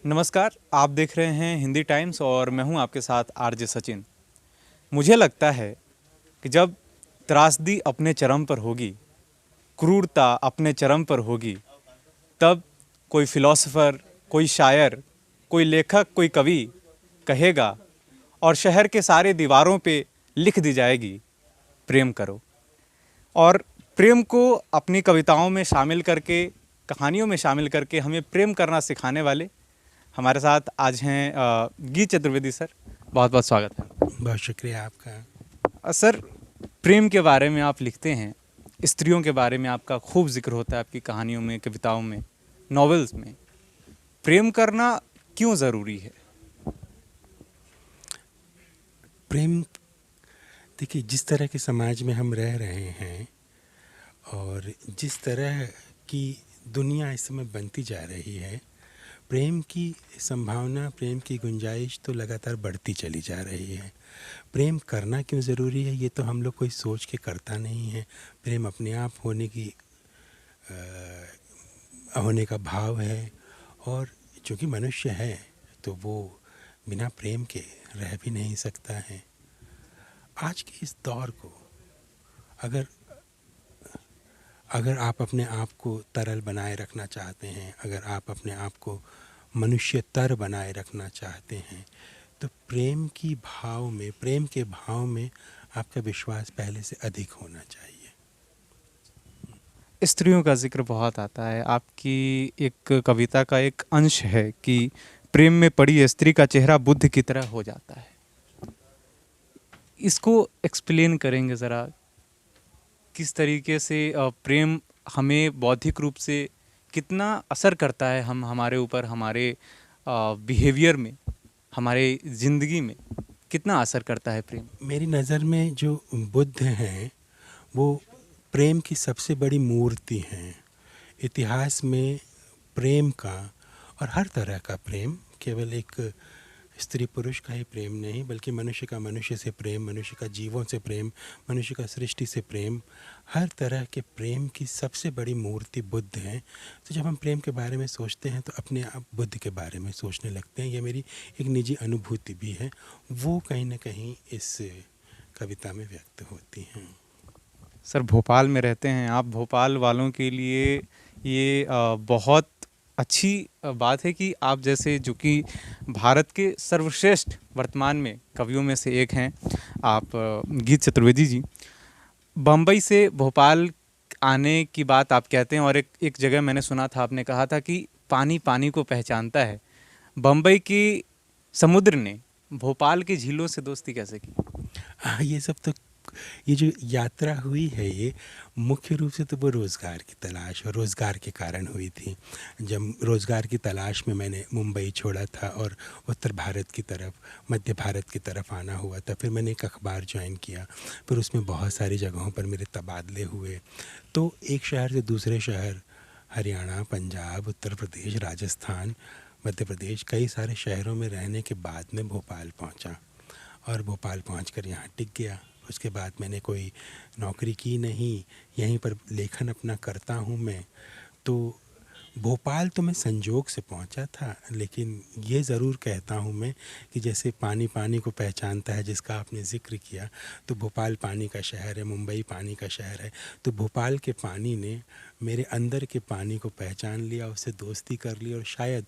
नमस्कार, आप देख रहे हैं हिंदी टाइम्स और मैं हूं आपके साथ आरजे सचिन। मुझे लगता है कि जब त्रासदी अपने चरम पर होगी, क्रूरता अपने चरम पर होगी, तब कोई फिलोसोफर, कोई शायर, कोई लेखक, कोई कवि कहेगा और शहर के सारे दीवारों पे लिख दी जाएगी, प्रेम करो। और प्रेम को अपनी कविताओं में शामिल करके, कहानियों में शामिल करके हमें प्रेम करना सिखाने वाले हमारे साथ आज हैं गीत चतुर्वेदी सर। बहुत बहुत स्वागत है। बहुत शुक्रिया आपका। सर, प्रेम के बारे में आप लिखते हैं, स्त्रियों के बारे में आपका खूब जिक्र होता है आपकी कहानियों में, कविताओं में, नॉवेल्स में। प्रेम करना क्यों ज़रूरी है? प्रेम, देखिए, जिस तरह के समाज में हम रह रहे हैं और जिस तरह की दुनिया इस समय बनती जा रही है, प्रेम की संभावना, प्रेम की गुंजाइश तो लगातार बढ़ती चली जा रही है। प्रेम करना क्यों ज़रूरी है, ये तो हम लोग कोई सोच के करता नहीं है। प्रेम अपने आप होने का भाव है, और चूँकि मनुष्य है तो वो बिना प्रेम के रह भी नहीं सकता है। आज के इस दौर को अगर अगर आप अपने आप को तरल बनाए रखना चाहते हैं, अगर आप अपने आप को मनुष्यतर बनाए रखना चाहते हैं, तो प्रेम के भाव में आपका विश्वास पहले से अधिक होना चाहिए। स्त्रियों का जिक्र बहुत आता है। आपकी एक कविता का एक अंश है कि प्रेम में पड़ी स्त्री का चेहरा बुद्ध की तरह हो जाता है। इसको एक्सप्लेन करेंगे ज़रा, किस तरीके से प्रेम हमें बौद्धिक रूप से कितना असर करता है, हमारे ऊपर, हमारे बिहेवियर में, हमारे ज़िंदगी में कितना असर करता है प्रेम? मेरी नज़र में जो बुद्ध हैं वो प्रेम की सबसे बड़ी मूर्ति हैं। इतिहास में प्रेम का, और हर तरह का प्रेम, केवल एक स्त्री पुरुष का ही प्रेम नहीं, बल्कि मनुष्य का मनुष्य से प्रेम, मनुष्य का जीवों से प्रेम, मनुष्य का सृष्टि से प्रेम, हर तरह के प्रेम की सबसे बड़ी मूर्ति बुद्ध हैं। तो जब हम प्रेम के बारे में सोचते हैं तो अपने आप बुद्ध के बारे में सोचने लगते हैं। ये मेरी एक निजी अनुभूति भी है, वो कहीं ना कहीं इस कविता में व्यक्त होती हैं। सर, भोपाल में रहते हैं आप। भोपाल वालों के लिए ये बहुत अच्छी बात है कि आप जैसे, जो कि भारत के सर्वश्रेष्ठ वर्तमान में कवियों में से एक हैं, आप गीत चतुर्वेदी जी, बम्बई से भोपाल आने की बात आप कहते हैं। और एक जगह मैंने सुना था, आपने कहा था कि पानी पानी को पहचानता है। बम्बई की समुद्र ने भोपाल की झीलों से दोस्ती कैसे की? ये सब तो, ये जो यात्रा हुई है, ये मुख्य रूप से तो वो रोज़गार की तलाश और रोज़गार के कारण हुई थी। जब रोज़गार की तलाश में मैंने मुंबई छोड़ा था और उत्तर भारत की तरफ, मध्य भारत की तरफ आना हुआ था, फिर मैंने एक अखबार ज्वाइन किया, फिर उसमें बहुत सारी जगहों पर मेरे तबादले हुए। तो एक शहर से दूसरे शहर, हरियाणा, पंजाब, उत्तर प्रदेश, राजस्थान, मध्य प्रदेश, कई सारे शहरों में रहने के बाद में भोपाल पहुंचा, और भोपाल पहुंचकर यहाँ टिक गया। उसके बाद मैंने कोई नौकरी की नहीं, यहीं पर लेखन अपना करता हूँ मैं। तो भोपाल तो मैं संजोग से पहुंचा था, लेकिन ये ज़रूर कहता हूँ मैं कि जैसे पानी पानी को पहचानता है, जिसका आपने ज़िक्र किया, तो भोपाल पानी का शहर है, मुंबई पानी का शहर है। तो भोपाल के पानी ने मेरे अंदर के पानी को पहचान लिया, उससे दोस्ती कर ली, और शायद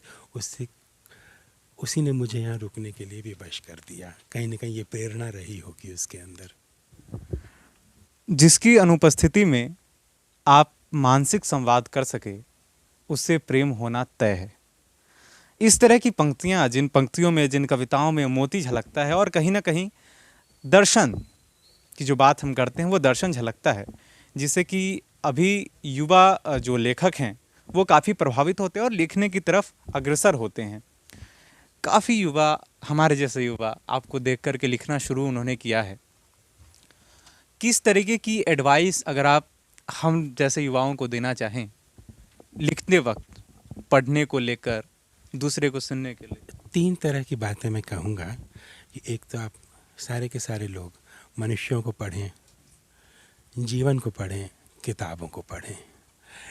उसी ने मुझे यहाँ रुकने के लिए विवश कर दिया। कहीं ना कहीं ये प्रेरणा रही होगी उसके अंदर। जिसकी अनुपस्थिति में आप मानसिक संवाद कर सके, उससे प्रेम होना तय है। इस तरह की पंक्तियाँ, जिन पंक्तियों में, जिन कविताओं में मोती झलकता है, और कहीं ना कहीं दर्शन की जो बात हम करते हैं वो दर्शन झलकता है, जिससे कि अभी युवा जो लेखक हैं वो काफ़ी प्रभावित होते हैं और लिखने की तरफ अग्रसर होते हैं। काफ़ी युवा, हमारे जैसे युवा, आपको देख कर के लिखना शुरू उन्होंने किया है। किस तरीके की एडवाइस अगर आप हम जैसे युवाओं को देना चाहें लिखते वक्त, पढ़ने को लेकर, दूसरे को सुनने के लिए? 3 तरह की बातें मैं कहूँगा कि एक तो आप सारे के सारे लोग मनुष्यों को पढ़ें, जीवन को पढ़ें, किताबों को पढ़ें।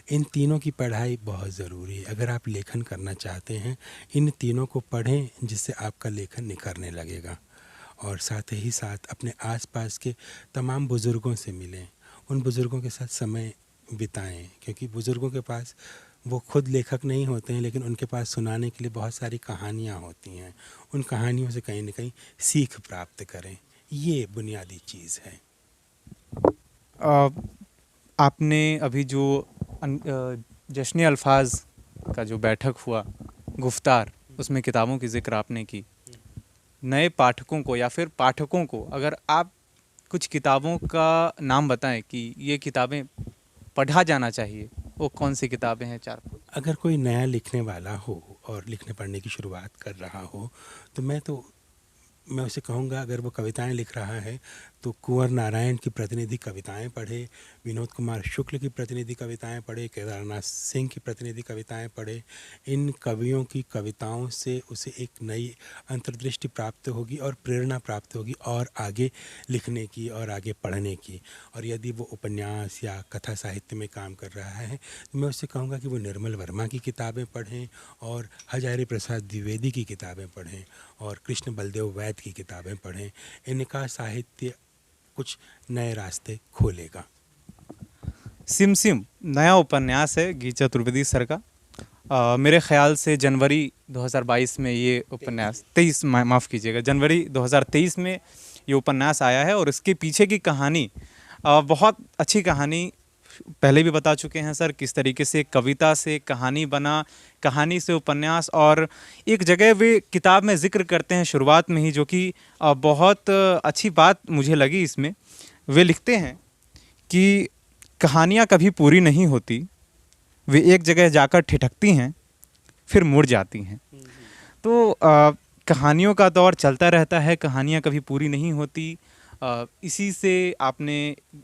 इन तीनों की पढ़ाई बहुत ज़रूरी है। अगर आप लेखन करना चाहते हैं, इन तीनों को पढ़ें, जिससे आपका लेखन निखरने लगेगा। और साथ ही साथ अपने आसपास के तमाम बुज़ुर्गों से मिलें, उन बुज़ुर्गों के साथ समय बिताएं, क्योंकि बुज़ुर्गों के पास, वो खुद लेखक नहीं होते हैं, लेकिन उनके पास सुनाने के लिए बहुत सारी कहानियाँ होती हैं। उन कहानियों से कहीं ना कहीं सीख प्राप्त करें, ये बुनियादी चीज़ है। अ, आपने अभी जो जश्न अल्फाज का जो बैठक हुआ, गुफ्तार, उसमें किताबों की जिक्र आपने की। नए पाठकों को या फिर पाठकों को अगर आप कुछ किताबों का नाम बताएं कि ये किताबें पढ़ा जाना चाहिए, वो कौन सी किताबें हैं? चार। अगर कोई नया लिखने वाला हो और लिखने पढ़ने की शुरुआत कर रहा हो, तो मैं उसे कहूँगा, अगर वो कविताएं लिख रहा है तो कुंवर नारायण की प्रतिनिधि कविताएं पढ़े, विनोद कुमार शुक्ल की प्रतिनिधि कविताएं पढ़े, केदारनाथ सिंह की प्रतिनिधि कविताएं पढ़े। इन कवियों की कविताओं से उसे एक नई अंतर्दृष्टि प्राप्त होगी और प्रेरणा प्राप्त होगी और आगे लिखने की और आगे पढ़ने की। और यदि वो उपन्यास या कथा साहित्य में काम कर रहा है, तो मैं उससे कहूँगा कि वो निर्मल वर्मा की किताबें पढ़ें और हजारी प्रसाद द्विवेदी की किताबें पढ़ें और कृष्ण बलदेव वैद की किताबें पढ़ें। इनका साहित्य कुछ नए रास्ते खोलेगा। सिम सिम नया उपन्यास है गी चतुर्वेदी सर का। मेरे ख्याल से जनवरी 2022 में ये उपन्यास 23 माफ़ कीजिएगा, जनवरी 2023 में ये उपन्यास आया है। और इसके पीछे की कहानी बहुत अच्छी कहानी पहले भी बता चुके हैं सर, किस तरीके से कविता से कहानी बना, कहानी से उपन्यास। और एक जगह वे किताब में जिक्र करते हैं शुरुआत में ही, जो कि बहुत अच्छी बात मुझे लगी इसमें। वे लिखते हैं कि कहानियाँ कभी पूरी नहीं होती, वे एक जगह जाकर ठिठकती हैं फिर मुड़ जाती हैं। तो कहानियों का दौर चलता रहता है, कहानियाँ कभी पूरी नहीं होती। इसी से आपने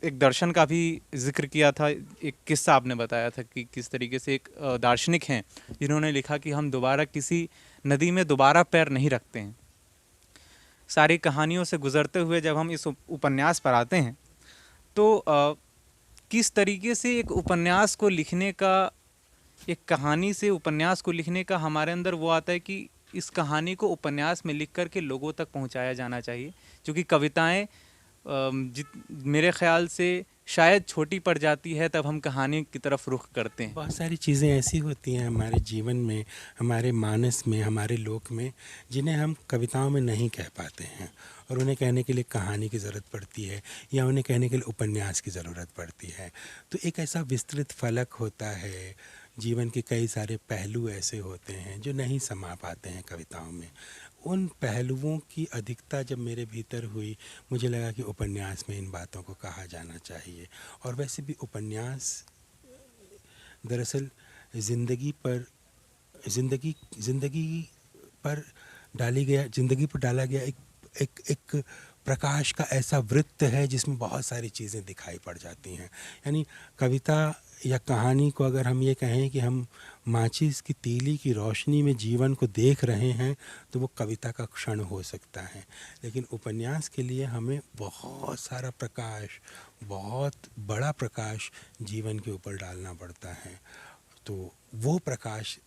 एक दर्शन का भी जिक्र किया था, एक किस्सा आपने बताया था कि किस तरीके से एक दार्शनिक हैं जिन्होंने लिखा कि हम दोबारा किसी नदी में दोबारा पैर नहीं रखते हैं। सारी कहानियों से गुजरते हुए जब हम इस उपन्यास पर आते हैं तो किस तरीके से एक उपन्यास को लिखने का, एक कहानी से उपन्यास को लिखने का हमारे अंदर वो आता है कि इस कहानी को उपन्यास में लिख करके लोगों तक पहुंचाया जाना चाहिए। क्योंकि कविताएं मेरे ख्याल से शायद छोटी पड़ जाती है, तब हम कहानी की तरफ रुख करते हैं। बहुत सारी चीज़ें ऐसी होती हैं हमारे जीवन में, हमारे मानस में, हमारे लोक में, जिन्हें हम कविताओं में नहीं कह पाते हैं, और उन्हें कहने के लिए कहानी की ज़रूरत पड़ती है या उन्हें कहने के लिए उपन्यास की ज़रूरत पड़ती है। तो एक ऐसा विस्तृत फलक होता है, जीवन के कई सारे पहलू ऐसे होते हैं जो नहीं समा पाते हैं कविताओं में। उन पहलुओं की अधिकता जब मेरे भीतर हुई, मुझे लगा कि उपन्यास में इन बातों को कहा जाना चाहिए। और वैसे भी उपन्यास दरअसल ज़िंदगी पर डाला गया एक प्रकाश का ऐसा वृत्त है जिसमें बहुत सारी चीज़ें दिखाई पड़ जाती हैं। यानी कविता या कहानी को अगर हम ये कहें कि हम माचिस की तीली की रोशनी में जीवन को देख रहे हैं, तो वो कविता का क्षण हो सकता है। लेकिन उपन्यास के लिए हमें बहुत सारा प्रकाश, बहुत बड़ा प्रकाश जीवन के ऊपर डालना पड़ता है। तो वो प्रकाश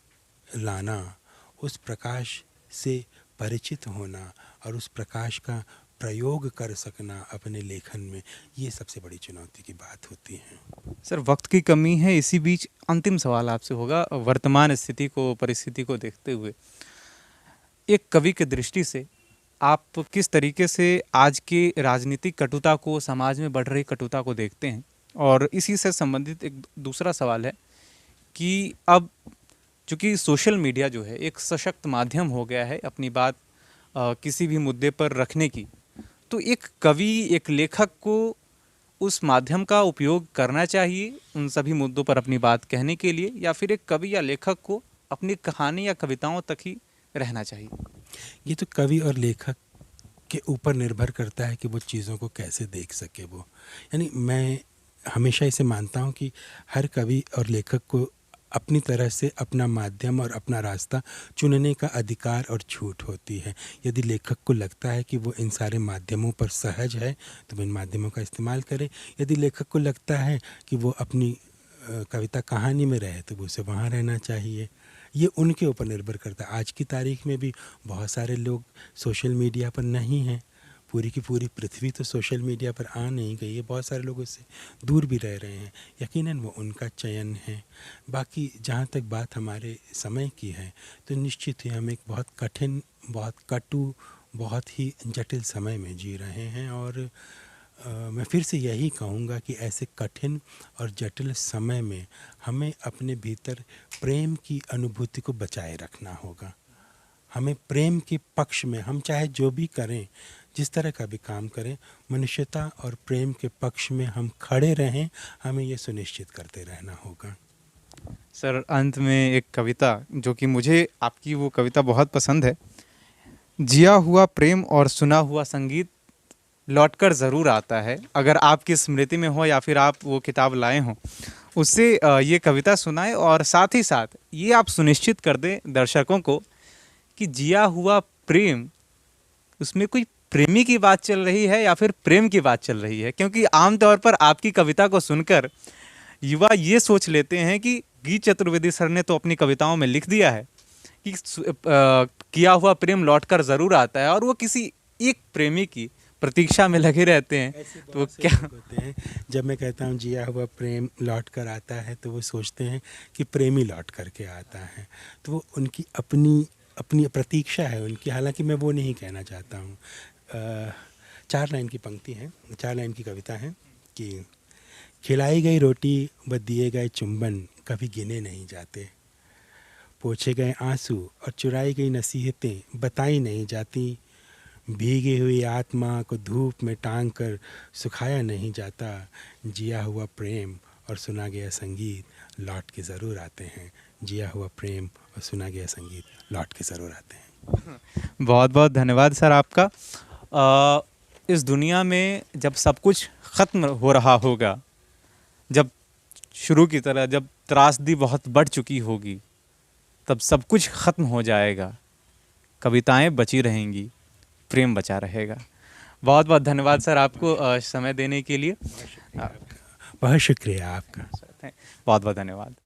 लाना, उस प्रकाश से परिचित होना और उस प्रकाश का प्रयोग कर सकना अपने लेखन में, ये सबसे बड़ी चुनौती की बात होती है। सर वक्त की कमी है, इसी बीच अंतिम सवाल आपसे होगा। वर्तमान स्थिति को, परिस्थिति को देखते हुए एक कवि की दृष्टि से आप किस तरीके से आज की राजनीतिक कटुता को, समाज में बढ़ रही कटुता को देखते हैं? और इसी से संबंधित एक दूसरा सवाल है कि अब चूँकि सोशल मीडिया जो है एक सशक्त माध्यम हो गया है अपनी बात किसी भी मुद्दे पर रखने की, तो एक कवि, एक लेखक को उस माध्यम का उपयोग करना चाहिए उन सभी मुद्दों पर अपनी बात कहने के लिए, या फिर एक कवि या लेखक को अपनी कहानी या कविताओं तक ही रहना चाहिए? ये तो कवि और लेखक के ऊपर निर्भर करता है कि वो चीज़ों को कैसे देख सके। वो यानी मैं हमेशा इसे मानता हूँ कि हर कवि और लेखक को अपनी तरह से अपना माध्यम और अपना रास्ता चुनने का अधिकार और छूट होती है। यदि लेखक को लगता है कि वो इन सारे माध्यमों पर सहज है, तो वो इन माध्यमों का इस्तेमाल करे। यदि लेखक को लगता है कि वो अपनी कविता कहानी में रहे तो उसे वहाँ रहना चाहिए। ये उनके ऊपर निर्भर करता है। आज की तारीख में भी बहुत सारे लोग सोशल मीडिया पर नहीं हैं। पूरी की पूरी पृथ्वी तो सोशल मीडिया पर आ नहीं गई है, बहुत सारे लोग उससे दूर भी रह रहे हैं। यकीनन वो उनका चयन है। बाकी जहाँ तक बात हमारे समय की है तो निश्चित ही हम एक बहुत कठिन, बहुत कटु, बहुत ही जटिल समय में जी रहे हैं। और मैं फिर से यही कहूँगा कि ऐसे कठिन और जटिल समय में हमें अपने भीतर प्रेम की अनुभूति को बचाए रखना होगा। हमें प्रेम के पक्ष में हम चाहे जो भी करें, जिस तरह का भी काम करें, मनुष्यता और प्रेम के पक्ष में हम खड़े रहें। हमें ये सुनिश्चित करते रहना होगा। सर, अंत में एक कविता जो कि मुझे आपकी वो कविता बहुत पसंद है। जिया हुआ प्रेम और सुना हुआ संगीत लौटकर ज़रूर आता है। अगर आपकी स्मृति में हो या फिर आप वो किताब लाए हों, उससे ये कविता सुनाएं और साथ ही साथ ये आप सुनिश्चित कर दें दर्शकों को कि जिया हुआ प्रेम, उसमें कोई प्रेमी की बात चल रही है या फिर प्रेम की बात चल रही है। क्योंकि आमतौर पर आपकी कविता को सुनकर युवा ये सोच लेते हैं कि गीत चतुर्वेदी सर ने तो अपनी कविताओं में लिख दिया है कि किया हुआ प्रेम लौटकर ज़रूर आता है, और वो किसी एक प्रेमी की प्रतीक्षा में लगे रहते हैं। तो वो क्या होते हैं, जब मैं कहता हूँ जिया हुआ प्रेम लौट कर आता है तो वो सोचते हैं कि प्रेमी लौट कर के आता है। तो वो उनकी अपनी अपनी प्रतीक्षा है उनकी। हालांकि मैं वो नहीं कहना चाहता हूँ। 4 लाइन की पंक्ति है, 4 लाइन की कविता है कि खिलाई गई रोटी व दिए गए चुंबन कभी गिने नहीं जाते, पोछे गए आंसू और चुराई गई नसीहतें बताई नहीं जाती, भीगी हुई आत्मा को धूप में टांग कर सुखाया नहीं जाता, जिया हुआ प्रेम और सुना गया संगीत लौट के ज़रूर आते हैं, जिया हुआ प्रेम और सुना गया संगीत लौट के ज़रूर आते हैं। बहुत बहुत धन्यवाद सर आपका। इस दुनिया में जब सब कुछ ख़त्म हो रहा होगा, जब शुरू की तरह जब त्रासदी बहुत बढ़ चुकी होगी, तब सब कुछ ख़त्म हो जाएगा, कविताएं बची रहेंगी, प्रेम बचा रहेगा। बहुत बहुत धन्यवाद सर आपको समय देने के लिए। बहुत शुक्रिया आपका। बहुत बहुत धन्यवाद।